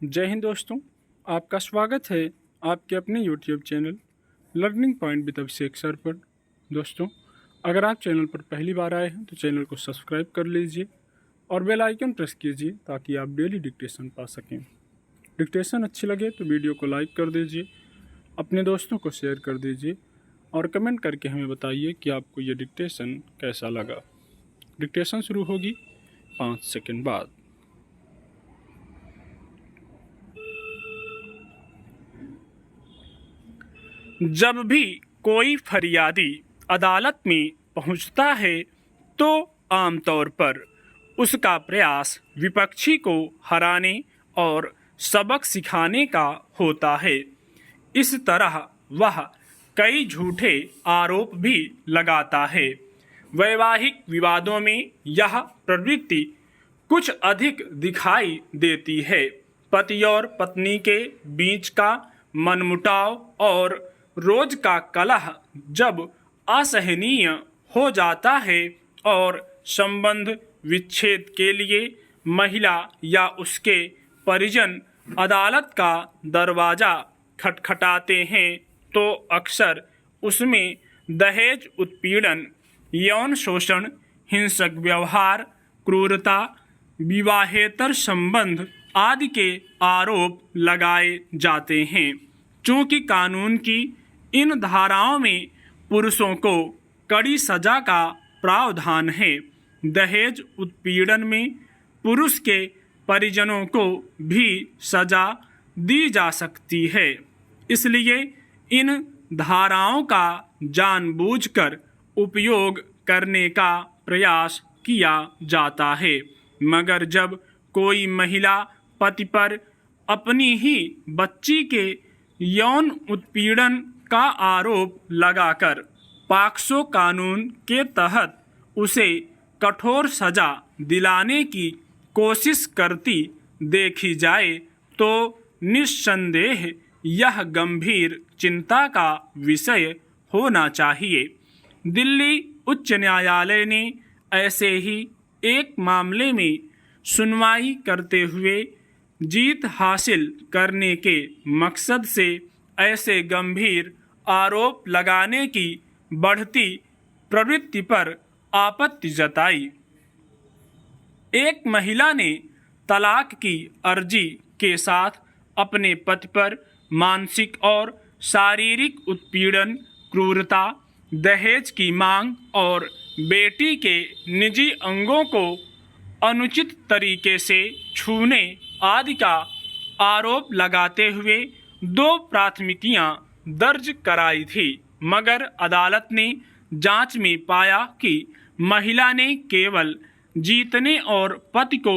जय हिंद दोस्तों, आपका स्वागत है आपके अपने YouTube channel learning point with Abhishek sir पर। दोस्तों, अगर आप चैनल पर पहली बार आए हैं तो चैनल को सब्सक्राइब कर लीजिए और बेल आइकन प्रेस कीजिए ताकि आप डेली डिक्टेशन पा सकें। डिक्टेशन अच्छी लगे तो वीडियो को लाइक कर दीजिए, अपने दोस्तों को शेयर कर दीजिए और कमेंट करके हमें बताइए कि आपको ये डिक्टेशन कैसा लगा। डिक्टेशन शुरू होगी 5 सेकंड बाद। जब भी कोई फरियादी अदालत में पहुंचता है तो आमतौर पर उसका प्रयास विपक्षी को हराने और सबक सिखाने का होता है। इस तरह वह कई झूठे आरोप भी लगाता है। वैवाहिक विवादों में यह प्रवृत्ति कुछ अधिक दिखाई देती है। पति और पत्नी के बीच का मनमुटाव और रोज का कलह जब असहनीय हो जाता है और संबंध विच्छेद के लिए महिला या उसके परिजन अदालत का दरवाजा खटखटाते हैं तो अक्सर उसमें दहेज उत्पीड़न, यौन शोषण, हिंसक व्यवहार, क्रूरता, विवाहेतर संबंध आदि के आरोप लगाए जाते हैं। चूँकि कानून की इन धाराओं में पुरुषों को कड़ी सजा का प्रावधान है, दहेज उत्पीड़न में पुरुष के परिजनों को भी सजा दी जा सकती है। इसलिए इन धाराओं का जानबूझकर उपयोग करने का प्रयास किया जाता है। मगर जब कोई महिला पति पर अपनी ही बच्ची के यौन उत्पीड़न का आरोप लगाकर पॉक्सो कानून के तहत उसे कठोर सजा दिलाने की कोशिश करती देखी जाए तो निस्संदेह यह गंभीर चिंता का विषय होना चाहिए। दिल्ली उच्च न्यायालय ने ऐसे ही एक मामले में सुनवाई करते हुए जीत हासिल करने के मकसद से ऐसे गंभीर आरोप लगाने की बढ़ती प्रवृत्ति पर आपत्ति जताई। एक महिला ने तलाक की अर्जी के साथ अपने पति पर मानसिक और शारीरिक उत्पीड़न, क्रूरता, दहेज की मांग और बेटी के निजी अंगों को अनुचित तरीके से छूने आदि का आरोप लगाते हुए 2 प्राथमिकियां दर्ज कराई थी। मगर अदालत ने जांच में पाया कि महिला ने केवल जीतने और पति को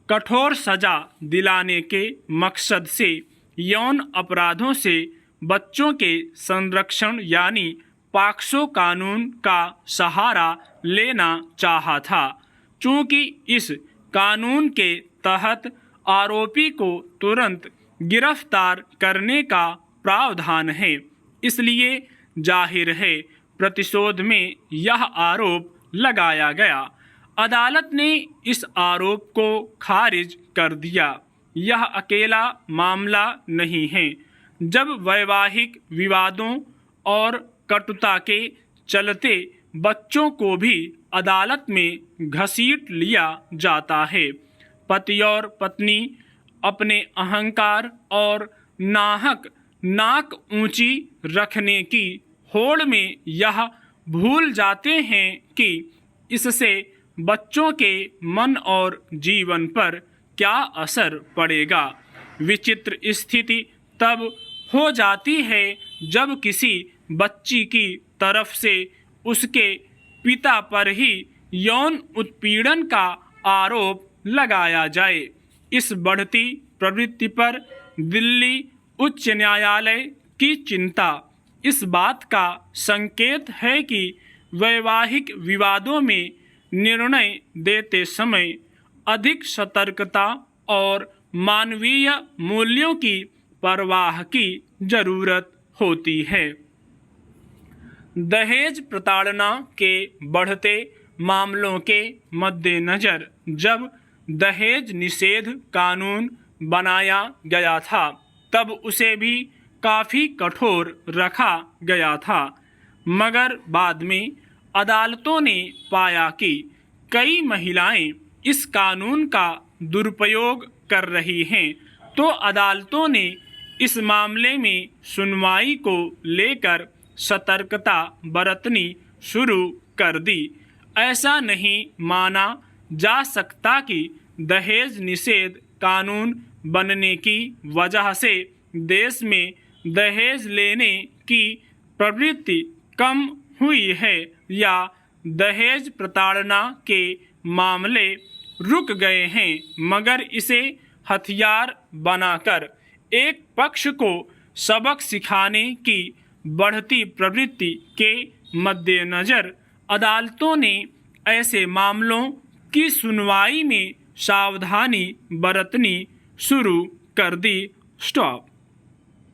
कठोर सजा दिलाने के मकसद से यौन अपराधों से बच्चों के संरक्षण यानी पॉक्सो कानून का सहारा लेना चाहा था। चूँकि इस कानून के तहत आरोपी को तुरंत गिरफ्तार करने का प्रावधान है, इसलिए जाहिर है प्रतिशोध में यह आरोप लगाया गया। अदालत ने इस आरोप को खारिज कर दिया। यह अकेला मामला नहीं है। जब वैवाहिक विवादों और कटुता के चलते बच्चों को भी अदालत में घसीट लिया जाता है, पति और पत्नी अपने अहंकार और नाक ऊंची रखने की होड़ में यह भूल जाते हैं कि इससे बच्चों के मन और जीवन पर क्या असर पड़ेगा। विचित्र स्थिति तब हो जाती है जब किसी बच्ची की तरफ से उसके पिता पर ही यौन उत्पीड़न का आरोप लगाया जाए। इस बढ़ती प्रवृत्ति पर दिल्ली उच्च न्यायालय की चिंता इस बात का संकेत है कि वैवाहिक विवादों में निर्णय देते समय अधिक सतर्कता और मानवीय मूल्यों की परवाह की जरूरत होती है। दहेज प्रताड़ना के बढ़ते मामलों के मद्देनज़र जब दहेज निषेध कानून बनाया गया था तब उसे भी काफ़ी कठोर रखा गया था, मगर बाद में अदालतों ने पाया कि कई महिलाएं इस कानून का दुरुपयोग कर रही हैं, तो अदालतों ने इस मामले में सुनवाई को लेकर सतर्कता बरतनी शुरू कर दी। ऐसा नहीं माना जा सकता कि दहेज निषेध कानून बनने की वजह से देश में दहेज लेने की प्रवृत्ति कम हुई है या दहेज प्रताड़ना के मामले रुक गए हैं, मगर इसे हथियार बनाकर एक पक्ष को सबक सिखाने की बढ़ती प्रवृत्ति के मद्देनज़र अदालतों ने ऐसे मामलों की सुनवाई में सावधानी बरतनी शुरू कर दी। स्टॉप।